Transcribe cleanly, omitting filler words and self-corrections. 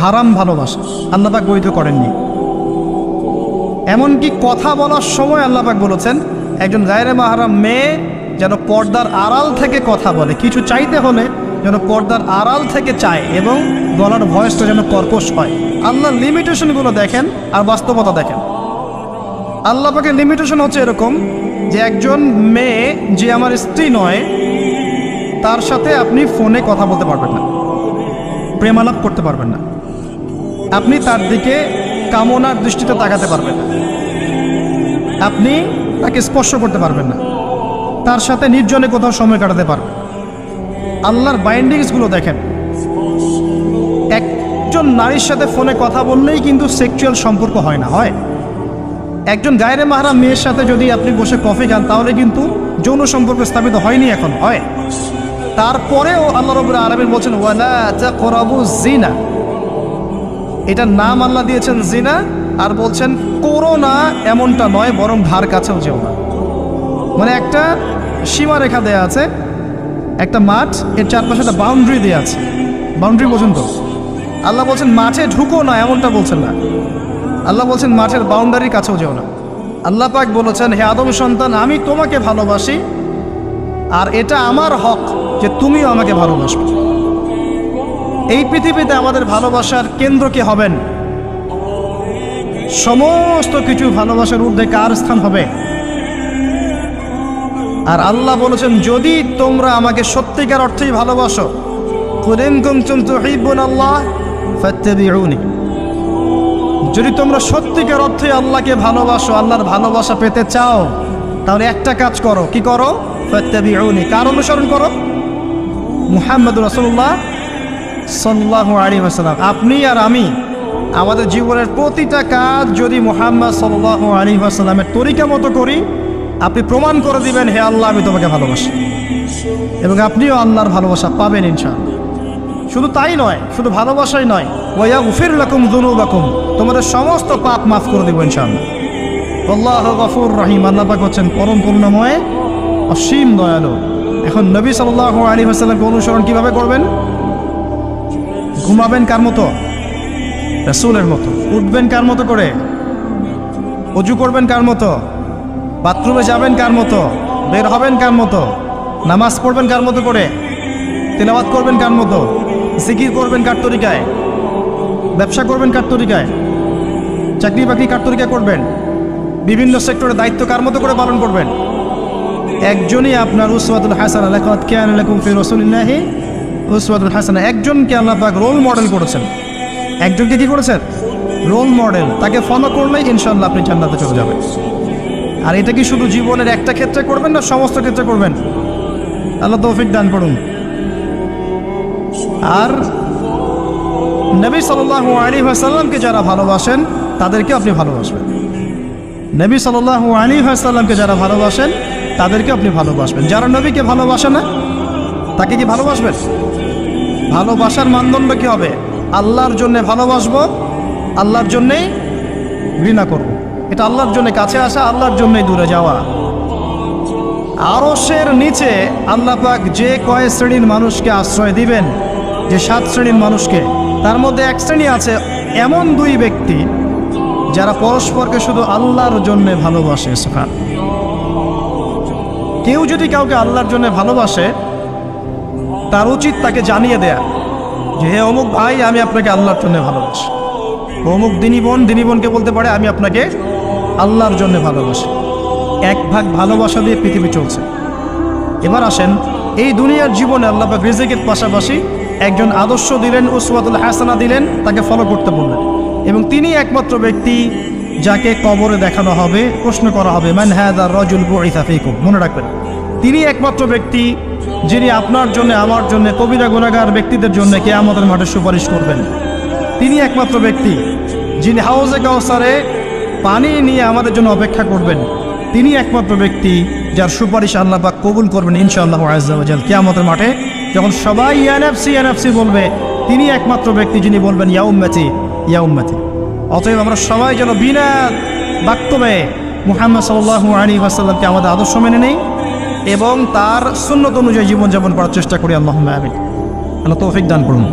হারাম ভালোবাসা আল্লাহ পাক বৈধ করেননি। এমনকি কথা বলার সময় আল্লাহ পাক বলেছেন একজন গায়রে মাহরাম মেয়ে যেন পর্দার আড়াল থেকে কথা বলে, কিছু চাইতে হলে যেন পর্দার আড়াল থেকে চায় এবং গলার ভয়েসটা যেন কর্কশ হয়। আল্লাহর লিমিটেশনগুলো দেখেন আর বাস্তবতা দেখেন। আল্লাহ পাকের লিমিটেশন হচ্ছে এরকম যে একজন মেয়ে যে আমার স্ত্রী নয় তার সাথে আপনি ফোনে কথা বলতে পারবেন না, প্রেমালাপ করতে পারবেন না, আপনি তার দিকে কামনার দৃষ্টিতে তাকাতে পারবেন না, আপনি তাকে স্পর্শ করতে পারবেন না, তার সাথে নির্জনে কোথাও সময় কাটাতে পারবেন। আল্লাহর বাইন্ডিংসগুলো দেখেন। একজন নারীর সাথে ফোনে কথা বললেই কিন্তু সেক্সুয়াল সম্পর্ক হয় না, হয়। একজন গায়রে মাহরাম মেয়ের সাথে যদি আপনি বসে কফি খান তাহলে কিন্তু যৌন সম্পর্ক স্থাপিত হয়নি, এখন হয়। তারপরেও আল্লাহ রাব্বুল আলামিন বলছেন ওয়ালা তাকরাবুজ জিনা, এটার নাম আল্লাহ দিয়েছেন জিনা, আর বলছেন করো না এমনটা নয়, বরং ধার কাছেও যেও না। মানে একটা সীমারেখা দেয়া আছে, একটা মাঠ, এর চারপাশে একটা বাউন্ডারি দেওয়া আছে, বাউন্ডারি পর্যন্ত। আল্লাহ বলছেন মাঠে ঢুকো না, এমনটা বলছেন না। আল্লাহ বলছেন মাঠের বাউন্ডারির কাছেও যেও না। আল্লাহ পাক বলেছেন হে আদম সন্তান, আমি তোমাকে ভালোবাসি আর এটা আমার হক যে তুমিও আমাকে ভালোবাসবে। এই পৃথিবীতে আমাদের ভালোবাসার কেন্দ্র কে হবেন? সমস্ত কিছু ভালোবাসার ঊর্ধ্বে কার স্থান হবে? আর আল্লাহ বলেছেন যদি তোমরা আমাকে সত্যিকার অর্থেই ভালোবাসো, কুল ইন কুনতুম তুহিব্বুনাল্লাহ ফাত্তাবিউনি, যদি তোমরা সত্যিকার অর্থে আল্লাহকে ভালোবাসো, আল্লাহর ভালোবাসা পেতে চাও, তাহলে একটা কাজ করো। কি করো? ফাত্তাবিউনি, কার অনুসরণ করো? মুহাম্মদুর রাসূলুল্লাহ সাল্লাল্লাহু আলাইহি ওয়াসাল্লাম। আপনি আর আমি আমাদের জীবনের প্রতিটা কাজ যদি মুহাম্মদ সাল্লাল্লাহু আলাইহি ওয়াসাল্লামের তরিকা মতো করি, আপনি প্রমাণ করে দিবেন হে আল্লাহ আমি তোমাকে ভালোবাসি, এবং আপনিও আল্লাহর ভালোবাসা পাবেন ইনশাআল্লাহ। শুধু তাই নয়, শুধু ভালোবাসাই নয়, ওয়াগফির লাকুম যুনুবাকুম, তোমাদের সমস্ত পাপ মাফ করে দেব ইনশাআল্লাহ। আল্লাহু গফুর রহিম, আল্লাহ পাক হচ্ছেন পরম করুণাময়, অসীম দয়ালু। এখন নবী সাল্লাল্লাহু আলাইহি ওয়াসাল্লামকে অনুসরণ কিভাবে করবেন? ঘুমাবেন কার মতো? রাসূলের মতো। উঠবেন কার মতো করে? ওযু করবেন কার মতো? বাথরুমে যাবেন কার মতো? বের হবেন কার মতো? নামাজ পড়বেন কার মতো করে? তিলাওয়াত করবেন কার মতো? জিকির করবেন কার তরিকায়? ব্যবসা করবেন কার তরিকায়? চাকরি বাকরি কার তরিকায় করবেন? বিভিন্ন সেক্টরে দায়িত্ব কার মতো করে পালন করবেন? একজনই আপনার উসওয়াতুল হাসানাহ, লাকাদ কানা লাকুম ফি রাসূলিল্লাহি উসওয়াতুল হাসানাহ। একজনকে আল্লাহ পাক রোল মডেল করেছেন। একজনকে কি করেছেন? Role model. তাকে ফলো করলেই ইনশাআল্লাহ আপনি জান্নাতে চলে যাবেন। আর এটা কি শুধু জীবনের একটা ক্ষেত্রে করবেন না সমস্ত ক্ষেত্রে করবেন? আল্লাহ তৌফিক দান করুন। আর নবী সাল্লাল্লাহু আলাইহি ওয়াসাল্লামকে যারা ভালোবাসেন তাদেরকে আপনি ভালোবাসবেন। নবী সাল্লাল্লাহু আলাইহি ওয়াসাল্লামকে যারা ভালোবাসেন তাদেরকে আপনি ভালোবাসবেন। যারা নবীকে ভালোবাসে না তাকে কি ভালোবাসবেন? ভালোবাসার মানদণ্ড কি হবে? আল্লাহর জন্য ভালোবাসবো, আল্লাহর জন্যেই ঘৃণা করব। এটা আল্লাহর জন্য কাছে আসা, আল্লাহর জন্যই দূরে যাওয়া। আরশের নিচে আল্লাহ পাক যে কয় শ্রেণীর মানুষকে আশ্রয় দিবেন, যে 7 শ্রেণীর মানুষকে, তার মধ্যে এক শ্রেণী আছে এমন 2 ব্যক্তি যারা পরস্পরকে শুধু আল্লাহর জন্য ভালোবাসে। সুবহানাল্লাহ। কেউ যদি কাউকে আল্লাহর জন্য ভালোবাসে তার উচিত তাকে জানিয়ে দেয়া যে হে অমুক ভাই, আমি আপনাকে আল্লাহর জন্য ভালোবাসি। অমুক দিনী বোনকে বলতে পারে আমি আপনাকে আল্লাহর জন্য ভালোবাসি। এক ভাগ ভালোবাসা দিয়ে পৃথিবী চলছে। এবার আসেন, এই দুনিয়ার জীবনে আল্লাহ পাক রিজিকের পাশাপাশি একজন আদর্শ দিলেন, উসওয়াতুল হাসানাহ দিলেন, তাকে ফলো করতে বললেন। এবং তিনি একমাত্র ব্যক্তি যাকে কবরে দেখানো হবে, প্রশ্ন করা হবে মান হাযা রাজুল বুইসা ফীকুম। মনে রাখবেন, তিনি একমাত্র ব্যক্তি যিনি আপনার জন্য, আমার জন্য, কবিরা গুনাহগার ব্যক্তিদের জন্য কিয়ামতের মাঠে সুপারিশ করবেন। তিনি একমাত্র ব্যক্তি যিনি হাউজে কাউসারে পানি নিয়ে আমাদের জন্য অপেক্ষা করবেন। তিনি একমাত্র ব্যক্তি যার সুপারিশ আল্লাহ পাক কবুল করবেন ইনশাআল্লাহ আযজা ওয়া জাল। কিয়ামতের মাঠে যখন সবাই ইয়া নাফসি ইয়া নাফসি বলবে, তিনি একমাত্র ব্যক্তি যিনি বলবেন ইয়া উম্মতি ইয়া উম্মতি। অতএব আমরা সবাই যেন বিনা বাক্যবে মুহাম্মদ সাল্লাল্লাহু আলাইহি ওয়াসাল্লামকে আমাদের আদর্শ মেনে নেই এবং তার সুন্নত অনুযায়ী জীবনযাপন করার চেষ্টা করি। আল্লাহুম্মা আমিন। আল্লাহ তৌফিক দান করুন।